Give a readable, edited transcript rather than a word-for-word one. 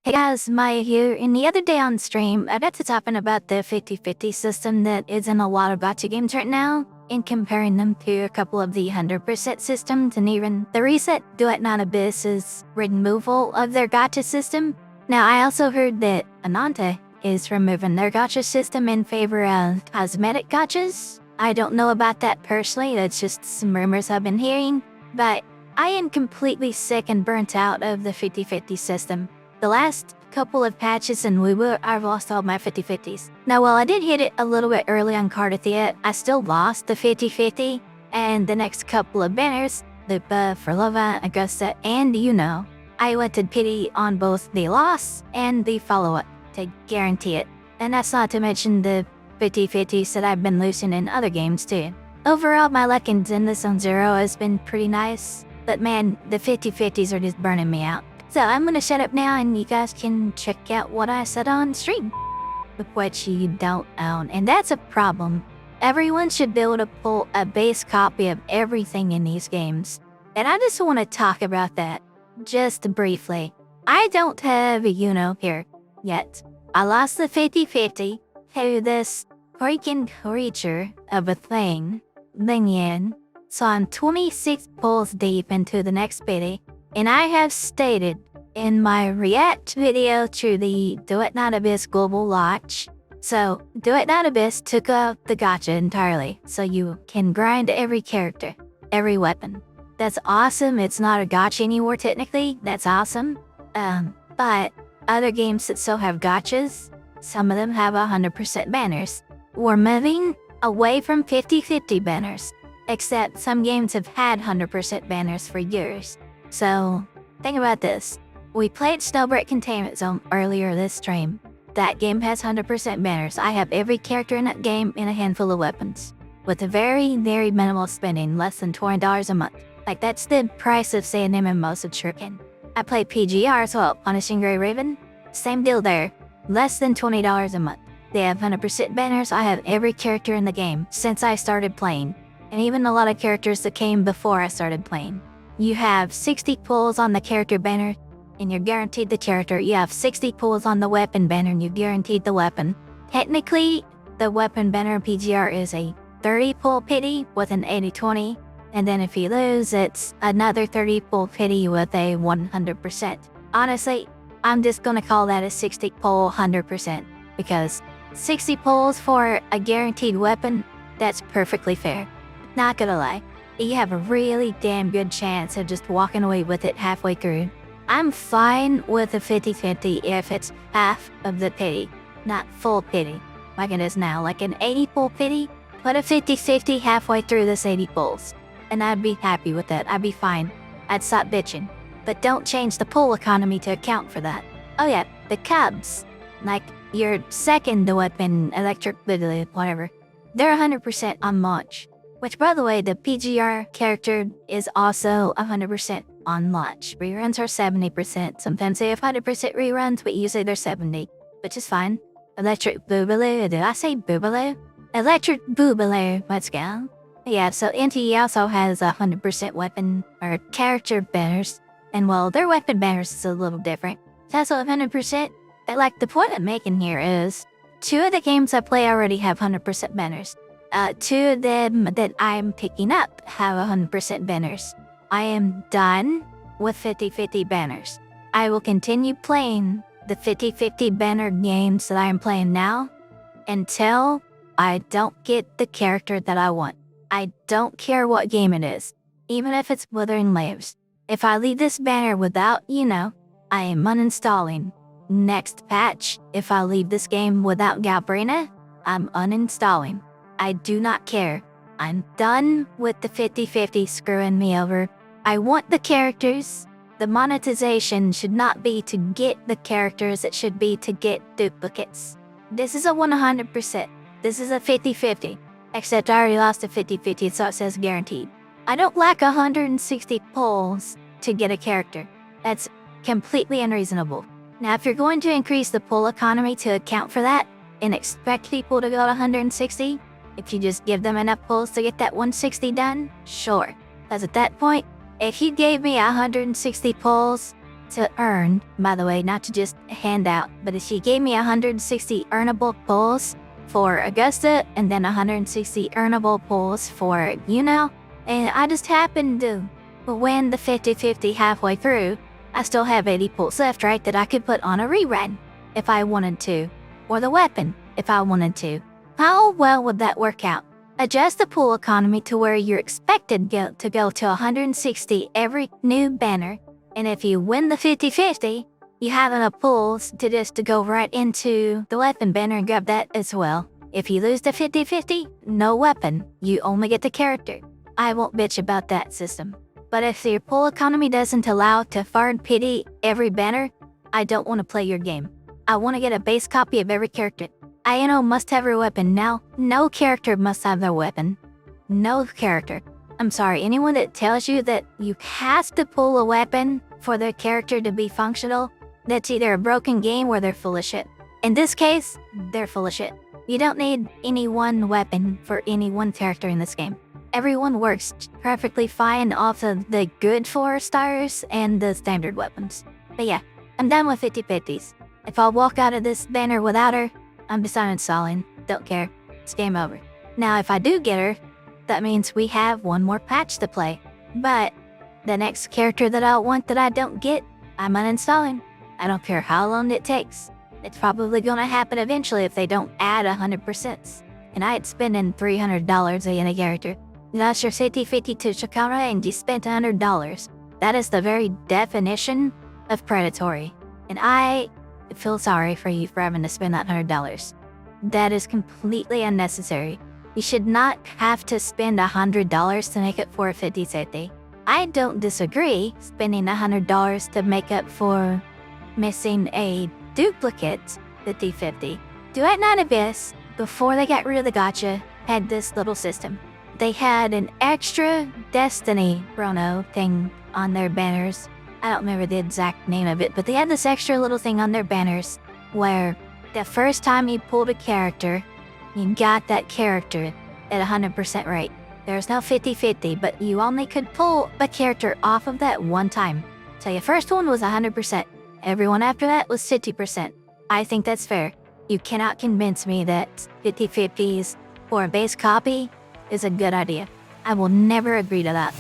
Hey guys, Maya here, and the other day on stream, I got to talking about the 50-50 system that is in a lot of gacha games right now, and comparing them to a couple of the 100% systems, and even the recent Duet Not Abyss's removal of their gacha system. Now, I also heard that Ananta is removing their gacha system in favor of cosmetic gachas. I don't know about that personally, that's just some rumors I've been hearing, but I am completely sick and burnt out of the 50-50 system. The last couple of patches in Vtuber, I've lost all my 50-50s. Now, while I did hit it a little bit early on Cardathea, I still lost the 50-50, and the next couple of banners, Lupa, Furlova, Augusta, and Yuno, I elected pity on both the loss and the follow-up to guarantee it. And that's not to mention the 50-50s that I've been losing in other games too. Overall, my luck in Zen Zone Zero has been pretty nice, but man, the 50-50s are just burning me out. So I'm gonna shut up now and you guys can check out what I said on stream. With what you don't own, and that's a problem. Everyone should be able to pull a base copy of everything in these games. And I just want to talk about that, just briefly. I don't have a Yuno here yet. I lost the 50-50 to this freaking creature of a thing, Lingyan. So I'm 26 pulls deep into the next pity. And I have stated in my react video to the Duet Not Abyss global launch. So Duet Not Abyss took out the gacha entirely, so you can grind every character, every weapon. That's awesome. It's not a gacha anymore technically. That's awesome. But other games that still have gachas, some of them have 100% banners. We're moving away from 50-50 banners, except some games have had 100% banners for years. So, think about this. We played Snowbreak Containment Zone earlier this stream. That game has 100% banners. I have every character in that game and a handful of weapons. With a very, very minimal spending, less than $20 a month. Like, that's the price of saying MMO subscription. I played PGR as well, Punishing Grey Raven. Same deal there. Less than $20 a month. They have 100% banners. I have every character in the game since I started playing. And even a lot of characters that came before I started playing. You have 60 pulls on the character banner, and you're guaranteed the character. You have 60 pulls on the weapon banner, and you're guaranteed the weapon. Technically, the weapon banner PGR is a 30 pull pity with an 80-20, and then if you lose, it's another 30 pull pity with a 100%. Honestly, I'm just gonna call that a 60 pull 100%, because 60 pulls for a guaranteed weapon, that's perfectly fair. Not gonna lie. You have a really damn good chance of just walking away with it halfway through. I'm fine with a 50-50 if it's half of the pity, not full pity, like it is now. Like an 80 pull pity, put a 50-50 halfway through this 80 pulls. And I'd be happy with that, I'd be fine. I'd stop bitching. But don't change the pull economy to account for that. Oh yeah, the cubs, like your second weapon, electric, whatever, they're 100% on launch. Which, by the way, the PGR character is also 100% on launch. Reruns are 70%. Sometimes they have 100% reruns, but usually they're 70, which is fine. Electric Boobaloo, did I say Boobaloo? Electric Boobaloo, let's go. Yeah, so NTE also has 100% weapon or character banners. And well, their weapon banners is a little different. It's also 100%. But like, the point I'm making here is, 2 of the games I play already have 100% banners. 2 of them that I'm picking up have 100% banners. I am done with 50-50 banners. I will continue playing the 50-50 banner games that I am playing now until I don't get the character that I want. I don't care what game it is, even if it's Withering Waves. If I leave this banner without, I am uninstalling. Next patch, if I leave this game without Galbrina, I'm uninstalling. I do not care. I'm done with the 50-50 screwing me over. I want the characters. The monetization should not be to get the characters, it should be to get duplicates. This is a 100%. This is a 50-50. Except I already lost a 50-50, so it says guaranteed. I don't lack 160 pulls to get a character. That's completely unreasonable. Now, if you're going to increase the pull economy to account for that, and expect people to go to 160, if you just give them enough pulls to get that 160 done, sure. Because at that point, if you gave me 160 pulls to earn, by the way, not to just hand out, but she gave me 160 earnable pulls for Augusta and then 160 earnable pulls for Yuno. And I just happened to win the 50-50 halfway through. I still have 80 pulls left, right, that I could put on a rerun if I wanted to, or the weapon if I wanted to. How well would that work out? Adjust the pool economy to where you're expected to go to 160 every new banner, and if you win the 50-50, you have enough pulls to go right into the weapon banner and grab that as well. If you lose the 50-50, no weapon, you only get the character. I won't bitch about that system. But if your pool economy doesn't allow to fard pity every banner, I don't want to play your game. I want to get a base copy of every character. Ino must have her weapon now. No character must have their weapon. No character. I'm sorry, anyone that tells you that you have to pull a weapon for their character to be functional, that's either a broken game or they're full of shit. In this case, they're full of shit. You don't need any one weapon for any one character in this game. Everyone works perfectly fine off of the good 4 stars and the standard weapons. But yeah, I'm done with 50-50s. If I walk out of this banner without her, I'm just uninstalling. Don't care. It's game over. Now, if I do get her, that means we have one more patch to play. But the next character that I want that I don't get, I'm uninstalling. I don't care how long it takes. It's probably gonna happen eventually if they don't add 100%. And I had spending $300 in a character. That's your 50-50 to Chikara and you spent $100. That is the very definition of predatory. And I feel sorry for you for having to spend that $100. That is completely unnecessary. You should not have to spend $100 to make up for a 50-50. I don't disagree spending $100 to make up for missing a duplicate 50-50. Duet 9 Abyss, before they got rid of the gacha, had this little system. They had an extra Destiny Chrono thing on their banners. I don't remember the exact name of it, but they had this extra little thing on their banners where the first time you pulled a character, you got that character at 100% rate. There's no 50-50, but you only could pull a character off of that one time. So your first one was 100%. Everyone after that was 50%. I think that's fair. You cannot convince me that 50-50s for a base copy is a good idea. I will never agree to that.